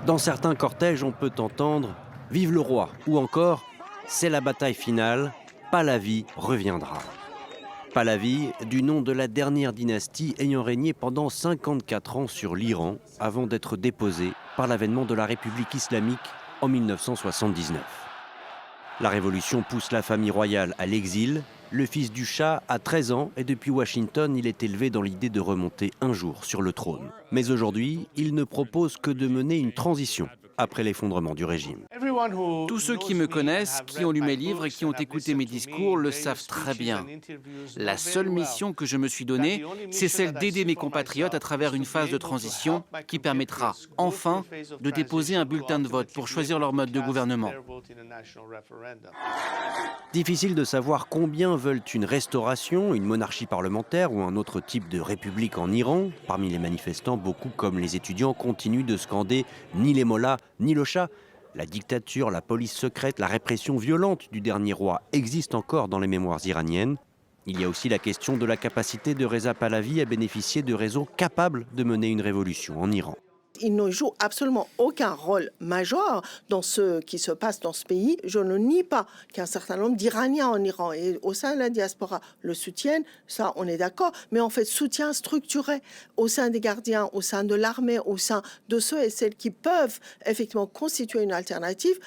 Dans certains cortèges, on peut entendre « Vive le roi » ou encore « C'est la bataille finale, Pahlavi reviendra ». Pahlavi, du nom de la dernière dynastie ayant régné pendant 54 ans sur l'Iran avant d'être déposée par l'avènement de la République islamique en 1979. La révolution pousse la famille royale à l'exil. Le fils du Shah a 13 ans et depuis Washington, il est élevé dans l'idée de remonter un jour sur le trône. Mais aujourd'hui, il ne propose que de mener une transition après l'effondrement du régime. Tous ceux qui me connaissent, qui ont lu mes livres et qui ont écouté mes discours le savent très bien. La seule mission que je me suis donnée, c'est celle d'aider mes compatriotes à travers une phase de transition qui permettra enfin de déposer un bulletin de vote pour choisir leur mode de gouvernement. Difficile de savoir combien veulent une restauration, une monarchie parlementaire ou un autre type de république en Iran. Parmi les manifestants, beaucoup comme les étudiants continuent de scander ni les mollahs ni le Shah. La dictature, la police secrète, la répression violente du dernier roi existent encore dans les mémoires iraniennes. Il y a aussi la question de la capacité de Reza Pahlavi à bénéficier de réseaux capables de mener une révolution en Iran. Il ne joue absolument aucun rôle majeur dans ce qui se passe dans ce pays. Je ne nie pas qu'un certain nombre d'Iraniens en Iran et au sein de la diaspora le soutiennent, ça on est d'accord, mais en fait soutien structuré au sein des gardiens, au sein de l'armée, au sein de ceux et celles qui peuvent effectivement constituer une alternative.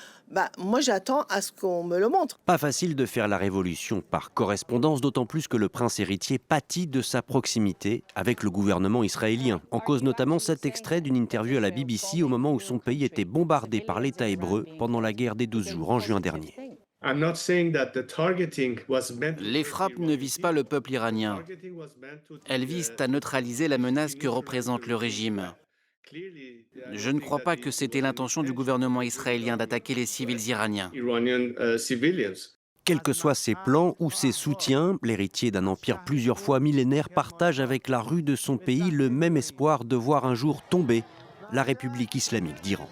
Moi j'attends à ce qu'on me le montre. Pas facile de faire la révolution par correspondance, d'autant plus que le prince héritier pâtit de sa proximité avec le gouvernement israélien. En cause notamment cet extrait d'une interview à la BBC au moment où son pays était bombardé par l'État hébreu pendant la guerre des 12 jours en juin dernier. Les frappes ne visent pas le peuple iranien. Elles visent à neutraliser la menace que représente le régime. Je ne crois pas que c'était l'intention du gouvernement israélien d'attaquer les civils iraniens. Quels que soient ses plans ou ses soutiens, l'héritier d'un empire plusieurs fois millénaire partage avec la rue de son pays le même espoir de voir un jour tomber la République islamique d'Iran.